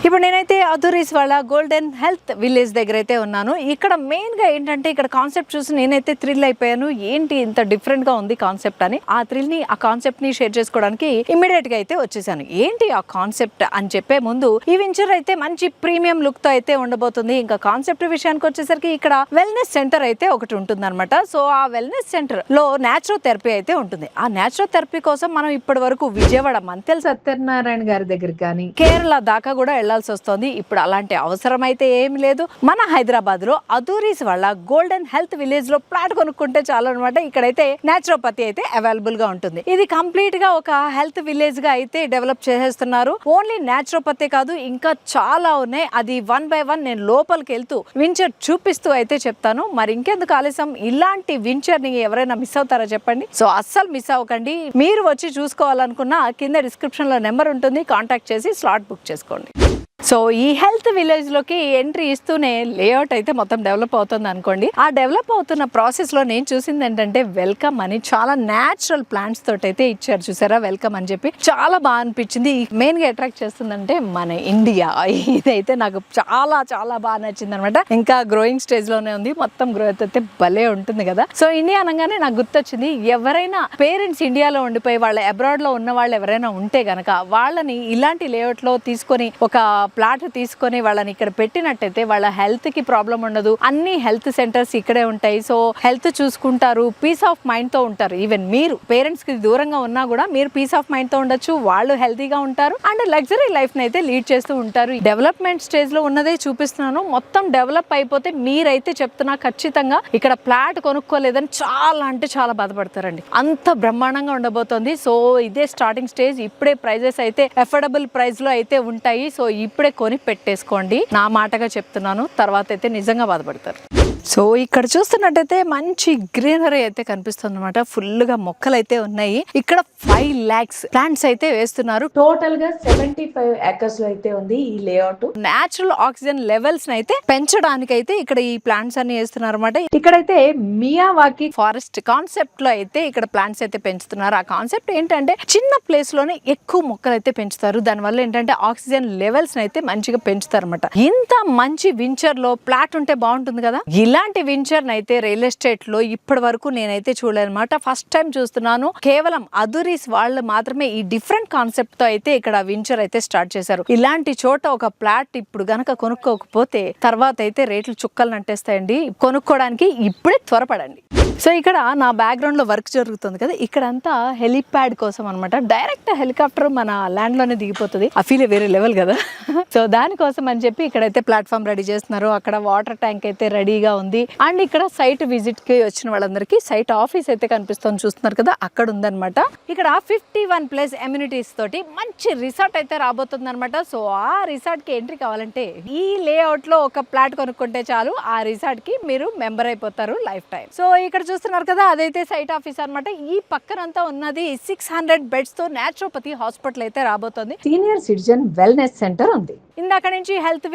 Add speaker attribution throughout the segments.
Speaker 1: ఇప్పుడు నేనైతే అధురీస్ వాళ్ళ గోల్డెన్ హెల్త్ విలేజ్ దగ్గర అయితే ఉన్నాను. ఇక్కడ మెయిన్గా ఏంటంటే ఇక్కడ కాన్సెప్ట్ చూసి నేనైతే థ్రిల్ అయిపోయాను. ఏంటి ఇంత డిఫరెంట్గా ఉంది కాన్సెప్ట్ అని ఆ కాన్సెప్ట్ని షేర్ చేసుకోవడానికి ఇమ్మీడియట్గా అయితే వచ్చేసాను. ఏంటి ఆ కాన్సెప్ట్ అని చెప్పే ముందు ఈ వెంచర్ అయితే మంచి ప్రీమియం లుక్తో అయితే ఉండబోతుంది. ఇంకా కాన్సెప్ట్ విషయానికి వచ్చేసరికి ఇక్కడ వెల్నెస్ సెంటర్ అయితే ఒకటి ఉంటుందన్నమాట. సో ఆ వెల్నెస్ సెంటర్ లో న్యాచురల్ థెరపీ అయితే ఉంటుంది. ఆ న్యాచురల్ థెరపీ కోసం మనం ఇప్పటి వరకు విజయవాడ మంతెల సత్యనారాయణ గారి దగ్గరికి కానీ కేరళ దాకా కూడా వెళ్లాల్సి వస్తుంది. ఇప్పుడు అలాంటి అవసరం అయితే ఏమి లేదు. మన హైదరాబాద్ లో అధురీస్ వాళ్ళ గోల్డెన్ హెల్త్ విలేజ్ లో ప్లాట్ కొనుక్కుంటే చాలు అనమాట. ఇక్కడైతే న్యాచురోపతి అయితే అవైలబుల్ గా ఉంటుంది. ఇది కంప్లీట్ గా ఒక హెల్త్ విలేజ్ గా అయితే డెవలప్ చేసేస్తున్నారు. ఓన్లీ న్యాచురోపతి కాదు, ఇంకా చాలా ఉన్నాయి. అది 1 by 1 నేను లోపలికి వెళ్తూ వించర్ చూపిస్తూ అయితే చెప్తాను. మరి ఇంకెందుకు ఆలస్యం, ఇలాంటి వించర్ ని ఎవరైనా మిస్ అవుతారా చెప్పండి. సో అస్సలు మిస్ అవ్వకండి. మీరు వచ్చి చూసుకోవాలనుకున్న కింద డిస్క్రిప్షన్ లో నెంబర్ ఉంటుంది, కాంటాక్ట్ చేసి స్లాట్ బుక్ చేసుకోండి. సో ఈ హెల్త్ విలేజ్ లోకి ఎంట్రీ ఇస్తూనే లేఅవుట్ అయితే మొత్తం డెవలప్ అవుతుంది అనుకోండి. ఆ డెవలప్ అవుతున్న ప్రాసెస్ లో నేను చూసింది ఏంటంటే వెల్కమ్ అని చాలా న్యాచురల్ ప్లాంట్స్ తోటి అయితే ఇచ్చారు. చూసారా, వెల్కమ్ అని చెప్పి చాలా బాగా అనిపించింది. మెయిన్ గా అట్రాక్ట్ చేస్తుందంటే మన ఇండియా. ఇదైతే నాకు చాలా చాలా బాగా నచ్చింది అనమాట. ఇంకా గ్రోయింగ్ స్టేజ్ లోనే ఉంది. మొత్తం గ్రోత్ అయితే భలే ఉంటుంది కదా. సో ఇండియా అనగానే నాకు గుర్తొచ్చింది, ఎవరైనా పేరెంట్స్ ఇండియాలో ఉండిపోయి వాళ్ళ అబ్రాడ్ లో ఉన్న వాళ్ళు ఎవరైనా ఉంటే గనక వాళ్ళని ఇలాంటి లేఅవుట్ లో తీసుకొని ఒక ప్లాట్ తీసుకొని వాళ్ళని ఇక్కడ పెట్టినట్టయితే వాళ్ళ హెల్త్ కి ప్రాబ్లం ఉండదు. అన్ని హెల్త్ సెంటర్స్ ఇక్కడే ఉంటాయి. సో హెల్త్ చూసుకుంటారు, పీస్ ఆఫ్ మైండ్ తో ఉంటారు. ఈవెన్ మీరు పేరెంట్స్ కి దూరంగా ఉన్నా కూడా మీరు పీస్ ఆఫ్ మైండ్ తో ఉండొచ్చు. వాళ్ళు హెల్తీగా ఉంటారు అండ్ లగ్జరీ లైఫ్ ని అయితే లీడ్ చేస్తూ ఉంటారు. డెవలప్మెంట్ స్టేజ్ లో ఉన్నదే చూపిస్తున్నాను. మొత్తం డెవలప్ అయిపోతే మీరైతే చెప్తున్నా ఖచ్చితంగా ఇక్కడ ప్లాట్ కొనుక్కోలేదని చాలా అంటే చాలా బాధపడతారండి. అంత బ్రహ్మాండంగా ఉండబోతోంది. సో ఇదే స్టార్టింగ్ స్టేజ్. ఇప్పుడే ప్రైజెస్ అయితే అఫోర్డబుల్ ప్రైస్ లో అయితే ఉంటాయి. సో ఇప్పుడే కొని పెట్టేసుకోండి, నా మాటగా చెప్తున్నాను. తర్వాత అయితే నిజంగా బాధపడతారు. సో ఇక్కడ చూస్తున్నట్టయితే మంచి గ్రీనరీ అయితే కనిపిస్తుంది అనమాట. ఫుల్ గా మొక్కలు అయితే ఉన్నాయి. ఇక్కడ 5 lakhs ప్లాంట్స్ అయితే వేస్తున్నారు. టోటల్ గా 75 acres లో అయితే ఉంది ఈ లేఅవుట్. నేచురల్ ఆక్సిజన్ లెవెల్స్ అయితే పెంచడానికి అయితే ఇక్కడ ఈ ప్లాంట్స్ అన్ని వేస్తున్నారు అనమాట. ఇక్కడైతే మియావాకి ఫారెస్ట్ కాన్సెప్ట్ లో అయితే ఇక్కడ ప్లాంట్స్ అయితే పెంచుతున్నారు. ఆ కాన్సెప్ట్ ఏంటంటే చిన్న ప్లేస్ లోనే ఎక్కువ మొక్కలు అయితే పెంచుతారు. దానివల్ల ఏంటంటే ఆక్సిజన్ లెవెల్స్ అయితే మంచిగా పెంచుతారు అనమాట. ఇంత మంచి వించర్ లో ప్లాట్ ఉంటే బాగుంటుంది కదా. ఇలాంటి వెంచర్ అయితే రియల్ ఎస్టేట్ లో ఇప్పటి వరకు నేనైతే చూడలేదన్నమాట. ఫస్ట్ టైం చూస్తున్నాను. కేవలం అధురీస్ వాళ్ళు మాత్రమే ఈ డిఫరెంట్ కాన్సెప్ట్ తో అయితే ఇక్కడ వెంచర్ అయితే స్టార్ట్ చేశారు. ఇలాంటి చోట ఒక ప్లాట్ ఇప్పుడు గనక కొనుక్కోకపోతే తర్వాత అయితే రేట్లు చుక్కలు నట్టేస్తాయండి. కొనుక్కోవడానికి ఇప్పుడే త్వరపడండి. సో ఇక్కడ నా బ్యాక్గ్రౌండ్ లో వర్క్ జరుగుతుంది కదా, ఇక్కడంతా హెలిప్యాడ్ కోసం అనమాట. డైరెక్ట్ హెలికాప్టర్ మన ల్యాండ్ లోనే దిగిపోతుంది. ఆ ఫీల్ వేరే లెవెల్ కదా. సో దానికోసం అని చెప్పి ఇక్కడైతే ప్లాట్ఫామ్ రెడీ చేస్తున్నారు. అక్కడ వాటర్ ట్యాంక్ అయితే రెడీగా ఉంది. అండ్ ఇక్కడ సైట్ విజిట్ కి వచ్చిన వాళ్ళందరికీ సైట్ ఆఫీస్ అయితే కనిపిస్తుంది, చూస్తున్నారు కదా, అక్కడ ఉందన్నమాట. ఇక్కడ 51+ ఎమ్యూనిటీస్ తోటి మంచి రిసార్ట్ అయితే రాబోతుంది అనమాట. సో ఆ రిసార్ట్ కి ఎంట్రీ కావాలంటే ఈ లేఅవుట్ లో ఒక ప్లాట్ కొనుక్కుంటే చాలు, ఆ రిసార్ట్ కి మీరు మెంబర్ అయిపోతారు లైఫ్ టైం. సో ఇక్కడ చూస్తున్నారు కదా, అదైతే సైట్ ఆఫీస్ అనమాట. ఈ పక్కనంతా ఉన్నది 600 బెడ్స్ తో న్యాచురోపతి హాస్పిటల్ అయితే రాబోతోంది. సీనియర్ సిటిజన్ వెల్నెస్ సెంటర్ ఉంది. ఇందాక నుంచి హెల్త్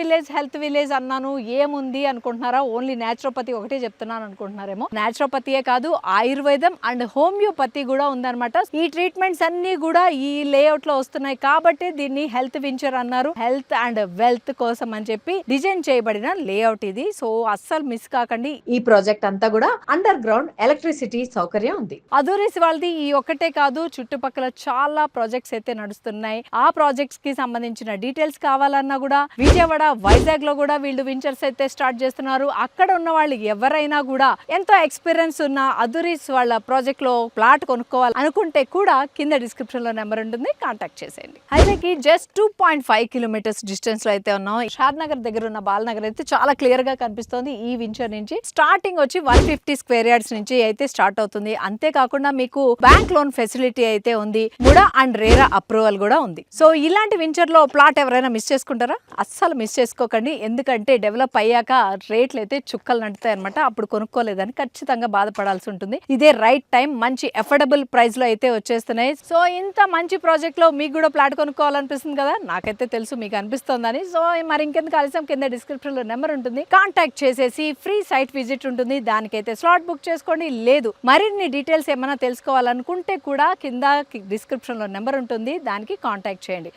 Speaker 1: విలేజ్ అన్నాను, ఏముంది అనుకుంటున్నారా? ఓన్లీ న్యాచురోపతి ఒకటే చెప్తున్నాను అనుకుంటున్నారేమో. న్యాచురోపతియే కాదు, ఆయుర్వేదం అండ్ హోమియోపతి కూడా ఉందన్నమాట. ఈ ట్రీట్మెంట్స్ అన్ని కూడా ఈ లేఅవుట్ లో వస్తున్నాయి కాబట్టి దీన్ని హెల్త్ వెంచర్ అన్నారు. హెల్త్ అండ్ వెల్త్ కోసం అని చెప్పి డిజైన్ చేయబడిన లేఅవుట్ ఇది. సో అస్సలు మిస్ కాకండి. ఈ ప్రాజెక్ట్ అంతా కూడా అండర్ గ్రౌండ్ ఎలక్ట్రిసిటీ సౌకర్యం ఉంది. అధురీస్ వాళ్ళది ఈ ఒక్కటే కాదు, చుట్టుపక్కల చాలా ప్రాజెక్ట్స్ అయితే నడుస్తున్నాయి. ఆ ప్రాజెక్ట్స్ కి సంబంధించిన డీటెయిల్స్ కావాలన్నా కూడా విజయవాడ, వైజాగ్ లో కూడా వీళ్ళు వెంచర్స్ అయితే స్టార్ట్ చేస్తున్నారు. అక్కడ ఉన్న వాళ్ళు ఎవరైనా కూడా ఎంతో ఎక్స్పీరియన్స్ ఉన్న అధురీస్ వాళ్ళ ప్రాజెక్ట్ లో ప్లాట్ కొనుక్కోవాలి అనుకుంటే కూడా కింద డిస్క్రిప్షన్ లో నెంబర్ ఉంటుంది, కాంటాక్ట్ చేసేయండి. హైవేకి జస్ట్ 2.5 kilometers డిస్టెన్స్ లో అయితే ఉన్నాం. షాద్ నగర్ దగ్గర ఉన్న బాలనగర్ అయితే చాలా క్లియర్ గా కనిపిస్తోంది. ఈ వెంచర్ నుంచి స్టార్టింగ్ వచ్చి 150 square yards నుంచి అయితే స్టార్ట్ అవుతుంది. అంతేకాకుండా మీకు బ్యాంక్ లోన్ ఫెసిలిటీ అయితే ఉంది. ముడా అండ్ రేరా అప్రూవల్ కూడా ఉంది. సో ఇలాంటి వెంచర్ లో ప్లాట్ ఎవరైనా మిస్ చేసుకుంటారా? అస్సలు మిస్ చేసుకోకండి. ఎందుకంటే డెవలప్ అయ్యాక రేట్లు అయితే చుక్కలు నడుతాయి అనమాట. అప్పుడు కొనుక్కోలేదని ఖచ్చితంగా బాధపడాల్సి ఉంటుంది. ఇదే రైట్ టైం. మంచి అఫోర్డబుల్ ప్రైస్ లో అయితే వచ్చేస్తున్నాయి. సో ఇంత మంచి ప్రాజెక్ట్ లో మీకు కూడా ప్లాట్ కొనుక్కోవాలనిపిస్తుంది కదా, నాకైతే తెలుసు మీకు అనిపిస్తోందని. సో మరి ఇంకెందుకు ఆలస్యం, కింద డిస్క్రిప్షన్ లో నెంబర్ ఉంటుంది, కాంటాక్ట్ చేసేసి ఫ్రీ సైట్ విజిట్ ఉంటుంది. దానికైతే స్లాట్ బుక్ చేసుకోండి. లేదు మరిన్ని డీటెయిల్స్ ఏమైనా తెలుసుకోవాలనుకుంటే కూడా కింద డిస్క్రిప్షన్ లో నెంబర్ ఉంటుంది, దానికి కాంటాక్ట్ చేయండి.